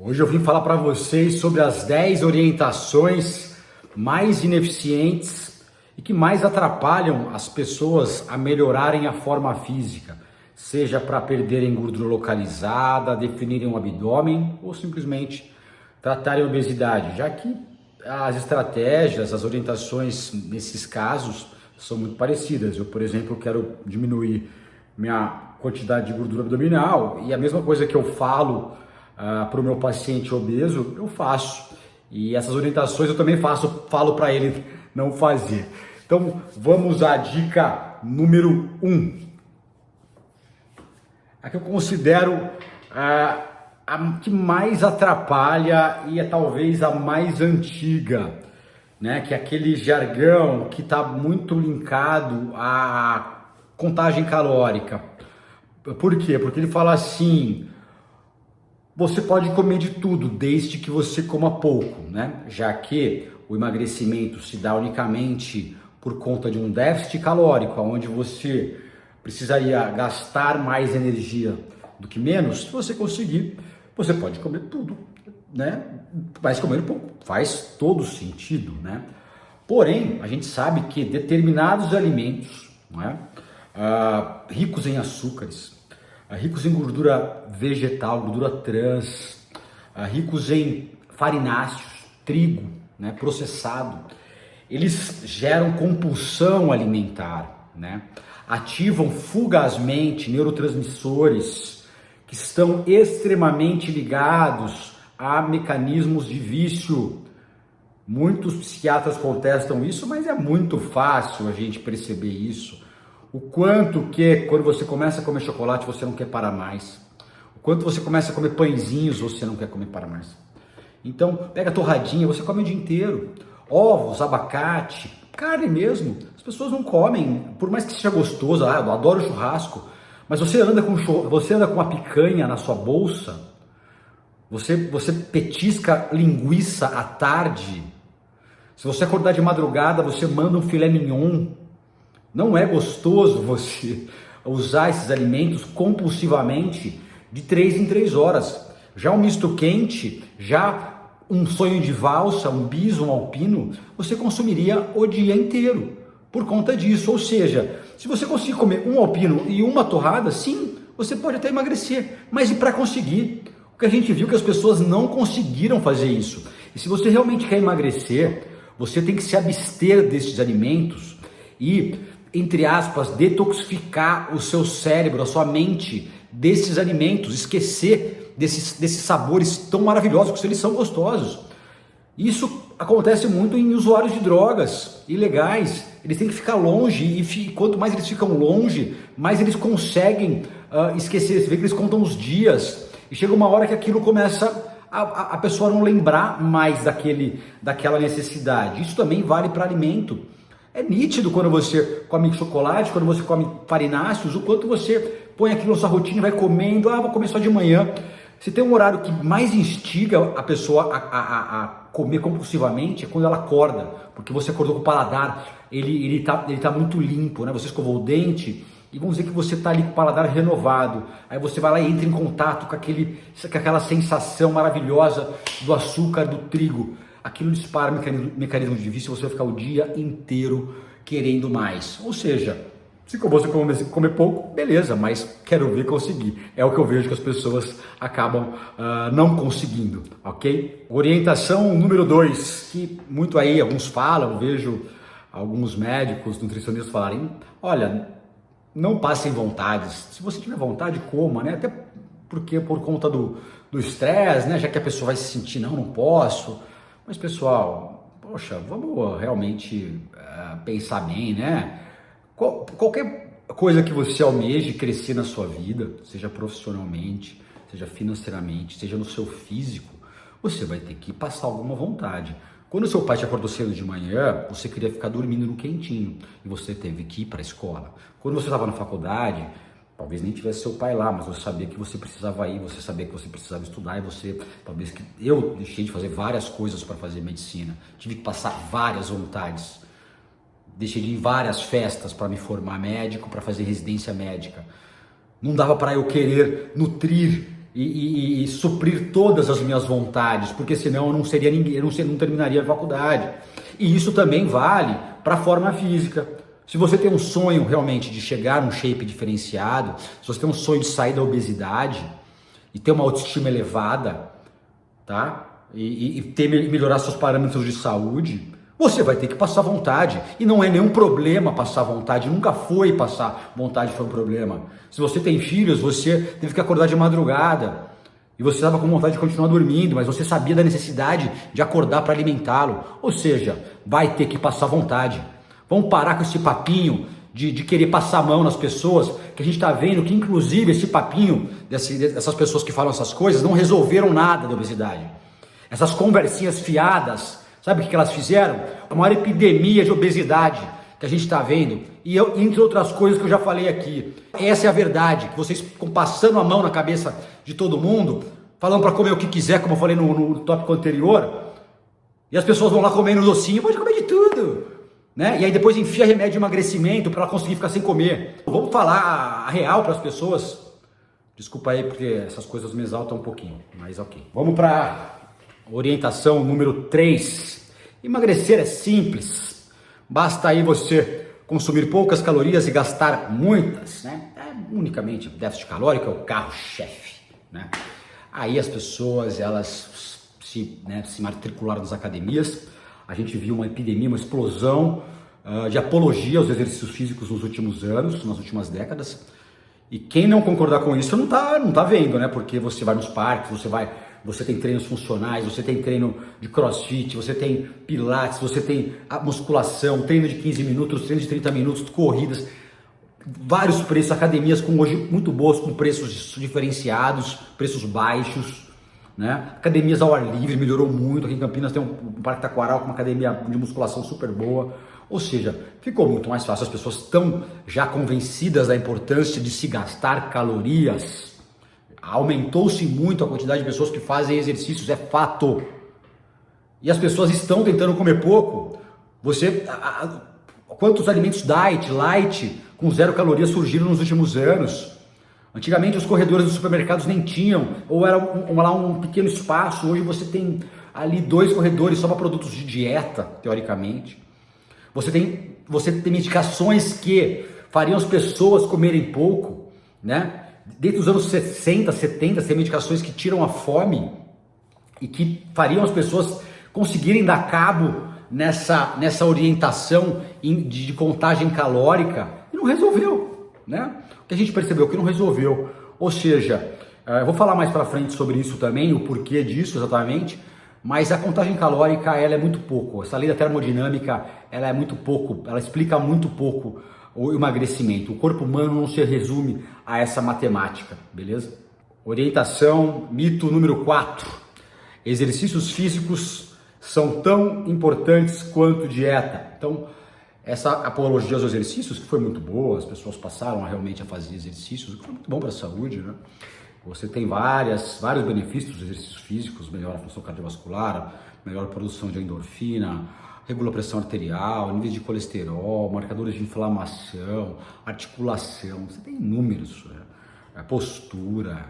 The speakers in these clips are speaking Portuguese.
Hoje eu vim falar para vocês sobre as 10 orientações mais ineficientes e que mais atrapalham as pessoas a melhorarem a forma física, seja para perderem gordura localizada, definirem um abdômen ou simplesmente tratarem a obesidade, já que as estratégias, as orientações nesses casos são muito parecidas. Eu, por exemplo, quero diminuir minha quantidade de gordura abdominal e a mesma coisa que eu falo para o meu paciente obeso, eu faço. E essas orientações eu também falo para ele não fazer. Então, vamos à dica número 1. A que eu considero a que mais atrapalha e é talvez a mais antiga, né? Que é aquele jargão que está muito linkado à contagem calórica. Por quê? Porque ele fala assim: você pode comer de tudo, desde que você coma pouco, né? Já que o emagrecimento se dá unicamente por conta de um déficit calórico, onde você precisaria gastar mais energia do que menos. Se você conseguir, você pode comer tudo, né? Mas comer pouco faz todo sentido, né? Porém, a gente sabe que determinados alimentos, né, ricos em açúcares, ricos em gordura vegetal, gordura trans, ricos em farináceos, trigo, né, processado, eles geram compulsão alimentar, né? Ativam fugazmente neurotransmissores que estão extremamente ligados a mecanismos de vício. Muitos psiquiatras contestam isso, mas é muito fácil a gente perceber isso. O quanto que quando você começa a comer chocolate, você não quer parar mais. O quanto você começa a comer pãezinhos, você não quer comer parar mais. Então, pega torradinha, você come o dia inteiro. Ovos, abacate, carne mesmo. As pessoas não comem, por mais que seja gostoso. Eu adoro churrasco. Mas você anda com uma picanha na sua bolsa, você petisca linguiça à tarde. Se você acordar de madrugada, você manda um filé mignon. Não é gostoso você usar esses alimentos compulsivamente de 3 em 3 horas. Já um misto quente, já um sonho de valsa, um bis, um alpino, você consumiria o dia inteiro por conta disso. Ou seja, se você conseguir comer um alpino e uma torrada, sim, você pode até emagrecer. Mas e para conseguir? O que a gente viu é que as pessoas não conseguiram fazer isso. E se você realmente quer emagrecer, você tem que se abster desses alimentos e, entre aspas, detoxificar o seu cérebro, a sua mente desses alimentos, esquecer desses sabores tão maravilhosos, que eles são gostosos. Isso acontece muito em usuários de drogas ilegais. Eles têm que ficar longe e quanto mais eles ficam longe, mais eles conseguem esquecer. Você vê que eles contam os dias e chega uma hora que aquilo começa a pessoa não lembrar mais daquela necessidade. Isso também vale para alimento. É nítido quando você come chocolate, quando você come farináceos, o quanto você põe aquilo na sua rotina e vai comendo. Vou comer só de manhã. Se tem um horário que mais instiga a pessoa a comer compulsivamente, é quando ela acorda, porque você acordou com o paladar, ele tá muito limpo, né? Você escovou o dente e vamos dizer que você tá ali com o paladar renovado. Aí você vai lá e entra em contato com aquela sensação maravilhosa do açúcar, do trigo. Aquilo dispara mecanismo de vício e você vai ficar o dia inteiro querendo mais. Ou seja, se você comer pouco, beleza, mas quero ver conseguir. É o que eu vejo que as pessoas acabam não conseguindo, ok? Orientação número 2, que muito aí alguns falam, vejo alguns médicos, nutricionistas falarem: olha, não passem vontades. Se você tiver vontade, coma, né? Até porque por conta do estresse, né? Já que a pessoa vai se sentir, não posso. Mas pessoal, poxa, vamos realmente pensar bem, né? Qualquer coisa que você almeje crescer na sua vida, seja profissionalmente, seja financeiramente, seja no seu físico, você vai ter que passar alguma vontade. Quando seu pai te acordou cedo de manhã, você queria ficar dormindo no quentinho e você teve que ir para a escola. Quando você estava na faculdade, talvez nem tivesse seu pai lá, mas você sabia que você precisava ir, você sabia que você precisava estudar e eu deixei de fazer várias coisas para fazer medicina, tive que passar várias vontades, deixei de ir em várias festas para me formar médico, para fazer residência médica. Não dava para eu querer nutrir e suprir todas as minhas vontades, porque senão eu não seria ninguém, não terminaria a faculdade. E isso também vale para a forma física. Se você tem um sonho realmente de chegar num shape diferenciado, se você tem um sonho de sair da obesidade e ter uma autoestima elevada, tá? E melhorar seus parâmetros de saúde, você vai ter que passar vontade. E não é nenhum problema passar vontade, nunca foi passar vontade foi um problema. Se você tem filhos, você teve que acordar de madrugada e você estava com vontade de continuar dormindo, mas você sabia da necessidade de acordar para alimentá-lo. Ou seja, vai ter que passar vontade. Vamos parar com esse papinho de querer passar a mão nas pessoas, que a gente está vendo que inclusive esse papinho dessas pessoas que falam essas coisas não resolveram nada da obesidade. Essas conversinhas fiadas, sabe o que elas fizeram? A maior epidemia de obesidade que a gente está vendo, e entre outras coisas que eu já falei aqui. Essa é a verdade, que vocês ficam passando a mão na cabeça de todo mundo, falando para comer o que quiser, como eu falei no tópico anterior, e as pessoas vão lá comendo docinho, pode comer de tudo, né? E aí depois enfia remédio de emagrecimento para ela conseguir ficar sem comer. Vamos falar a real para as pessoas. Desculpa aí porque essas coisas me exaltam um pouquinho, mas ok. Vamos para orientação número 3. Emagrecer é simples. Basta aí você consumir poucas calorias e gastar muitas, né? Unicamente o déficit calórico é o carro-chefe, né? Aí as pessoas, elas se matricularam nas academias. A gente viu uma epidemia, uma explosão de apologia aos exercícios físicos nos últimos anos, nas últimas décadas. E quem não concordar com isso não tá vendo, né? Porque você vai nos parques, você tem treinos funcionais, você tem treino de crossfit, você tem pilates, você tem a musculação, treino de 15 minutos, treino de 30 minutos, corridas, vários preços, academias com hoje muito boas, com preços diferenciados, preços baixos, né? Academias ao ar livre, melhorou muito. Aqui em Campinas tem um Parque Taquaral com uma academia de musculação super boa. Ou seja, ficou muito mais fácil. As pessoas estão já convencidas da importância de se gastar calorias. Aumentou-se muito a quantidade de pessoas que fazem exercícios, é fato. E as pessoas estão tentando comer pouco. Quantos alimentos diet, light, com 0 calorias surgiram nos últimos anos? Antigamente os corredores dos supermercados nem tinham, ou era um pequeno espaço. Hoje você tem ali 2 corredores só para produtos de dieta, teoricamente. Você tem medicações que fariam as pessoas comerem pouco, né? Desde os anos 60, 70, tem medicações que tiram a fome e que fariam as pessoas conseguirem dar cabo nessa orientação de contagem calórica, e não resolveu, né? O que a gente percebeu que não resolveu. Ou seja, eu vou falar mais para frente sobre isso também, o porquê disso exatamente, mas a contagem calórica ela é muito pouco. Essa lei da termodinâmica ela é muito pouco, ela explica muito pouco o emagrecimento. O corpo humano não se resume a essa matemática, beleza? Orientação, mito número 4. Exercícios físicos são tão importantes quanto dieta. Então, essa apologia aos exercícios, que foi muito boa, as pessoas passaram realmente a fazer exercícios, que foi muito bom para a saúde, né? Você tem vários benefícios dos exercícios físicos: melhora a função cardiovascular, melhora a produção de endorfina, regula a pressão arterial, níveis de colesterol, marcadores de inflamação, articulação, você tem inúmeros, postura,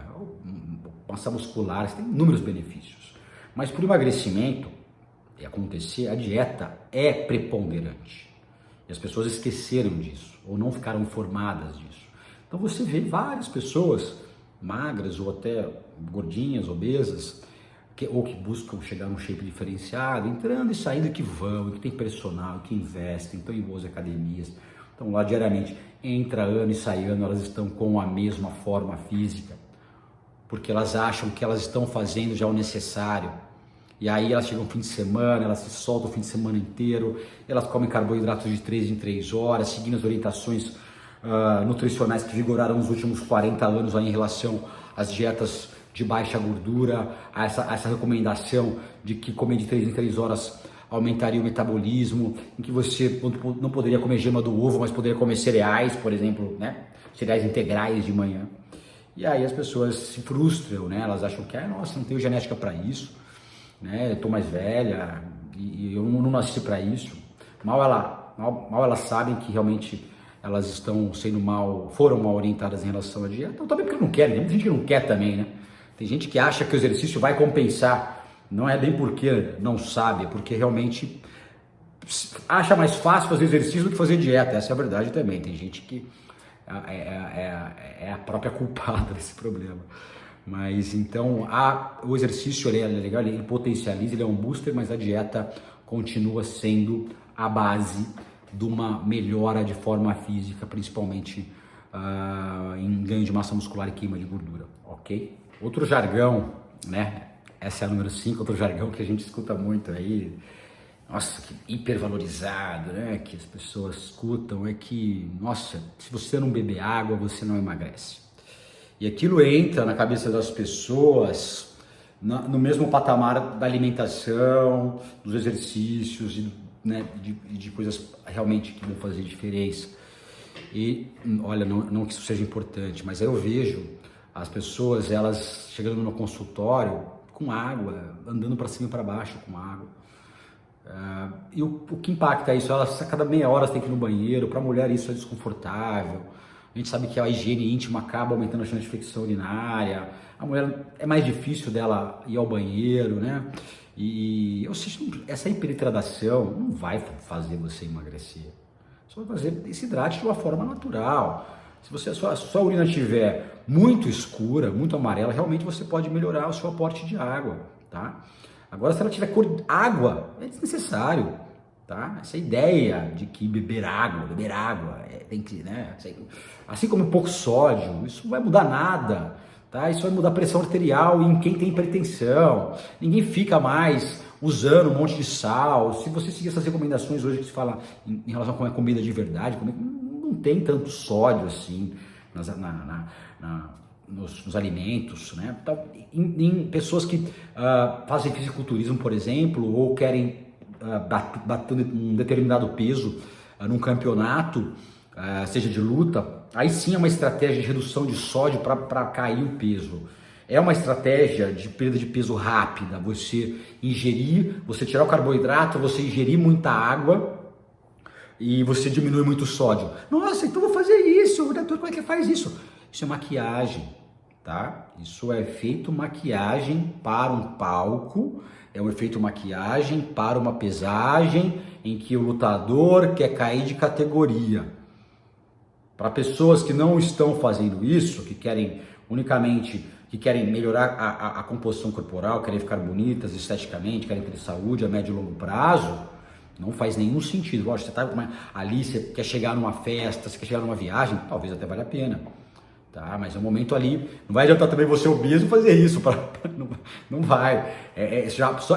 massa muscular, você tem inúmeros benefícios. Mas para o emagrecimento acontecer, a dieta é preponderante. E as pessoas esqueceram disso, ou não ficaram informadas disso. Então você vê várias pessoas magras ou até gordinhas, obesas, ou que buscam chegar num shape diferenciado, entrando e saindo, que vão, que tem personal, que investem, estão em boas academias, estão lá diariamente, entra ano e sai ano, elas estão com a mesma forma física, porque elas acham que elas estão fazendo já o necessário. E aí elas chegam no fim de semana, elas se soltam o fim de semana inteiro, elas comem carboidratos de 3 em 3 horas, seguindo as orientações nutricionais que vigoraram nos últimos 40 anos aí em relação às dietas de baixa gordura, a essa recomendação de que comer de 3 em 3 horas aumentaria o metabolismo, em que você não poderia comer gema do ovo, mas poderia comer cereais, por exemplo, né? Cereais integrais de manhã. E aí as pessoas se frustram, né? Elas acham que, nossa, não tenho genética para isso, né? Eu tô mais velha e eu não nasci para isso. Mal elas sabem que realmente elas estão foram mal orientadas em relação à dieta. Então também porque não querem, tem muita gente que não quer também, né? Tem gente que acha que o exercício vai compensar. Não é nem porque não sabe, é porque realmente acha mais fácil fazer exercício do que fazer dieta. Essa é a verdade também. Tem gente que é a própria culpada desse problema. Mas então o exercício ele é legal, ele potencializa, ele é um booster, mas a dieta continua sendo a base de uma melhora de forma física, principalmente em ganho de massa muscular e queima de gordura, ok? Outro jargão, né? Essa é a número 5, outro jargão que a gente escuta muito aí, nossa, que hipervalorizado, né? Que as pessoas escutam é que, nossa, se você não beber água, você não emagrece. E aquilo entra na cabeça das pessoas no mesmo patamar da alimentação, dos exercícios e, né, de coisas realmente que vão fazer diferença. E olha, não que isso seja importante, mas eu vejo as pessoas, elas chegando no consultório com água, andando para cima e para baixo com água. E o que impacta isso? Elas a cada meia hora tem que ir no banheiro. Para a mulher isso é desconfortável. A gente sabe que a higiene íntima acaba aumentando a chance de infecção urinária. A mulher é mais difícil dela ir ao banheiro, né? E ou seja, essa hiperidratação não vai fazer você emagrecer. Só vai fazer esse hidrate de uma forma natural. Se você a sua urina estiver muito escura, muito amarela, realmente você pode melhorar o seu aporte de água, tá? Agora, se ela tiver cor água, é desnecessário, tá? Essa ideia de que beber água, tem que, né? Assim como pouco sódio, isso não vai mudar nada, tá? Isso vai mudar a pressão arterial em quem tem hipertensão. Ninguém fica mais usando um monte de sal. Se você seguir essas recomendações hoje que se fala em relação a comer comida de verdade, não tem tanto sódio assim nos alimentos, né? Então, em pessoas que fazem fisiculturismo, por exemplo, ou querem bater um determinado peso num campeonato, seja de luta, aí sim é uma estratégia de redução de sódio para cair o peso. É uma estratégia de perda de peso rápida, você tirar o carboidrato, você ingerir muita água e você diminui muito o sódio. Nossa, então vou fazer isso, como é que faz isso? Isso é maquiagem, tá? Isso é efeito maquiagem para um palco, é um efeito maquiagem para uma pesagem em que o lutador quer cair de categoria. Para pessoas que não estão fazendo isso, que querem melhorar a composição corporal, querem ficar bonitas esteticamente, querem ter saúde a médio e longo prazo, não faz nenhum sentido. Lógico, você tá ali, você quer chegar numa festa, você quer chegar numa viagem, talvez até valha a pena. Tá? Mas é um momento ali, não vai adiantar também você obeso fazer isso, não vai.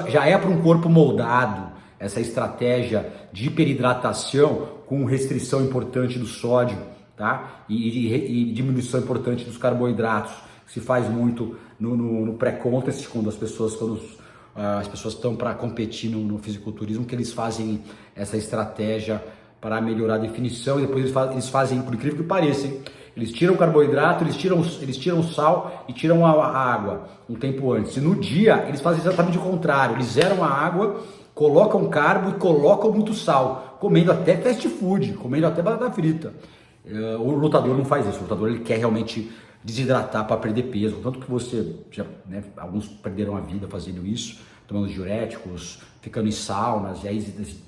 Já é para um corpo moldado essa estratégia de hiperidratação com restrição importante do sódio, tá? E diminuição importante dos carboidratos, que se faz muito no pré-contest, quando as pessoas estão para competir no fisiculturismo, que eles fazem essa estratégia para melhorar a definição, e depois eles fazem, por incrível que pareça, hein? Eles tiram o carboidrato, eles tiram o sal e tiram a água um tempo antes. E no dia, eles fazem exatamente o contrário. Eles zeram a água, colocam carbo e colocam muito sal, comendo até fast food, comendo até batata frita. O lutador não faz isso. O lutador ele quer realmente desidratar para perder peso. Tanto que você, alguns perderam a vida fazendo isso, tomando diuréticos, ficando em saunas, e aí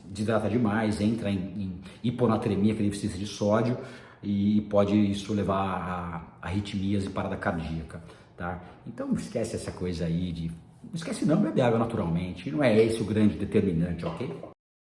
desidrata demais, entra em hiponatremia, que é deficiência de sódio, e pode isso levar a arritmias e parada cardíaca, tá? Então esquece essa coisa aí não esquece não, bebe água naturalmente, não é esse o grande determinante, ok?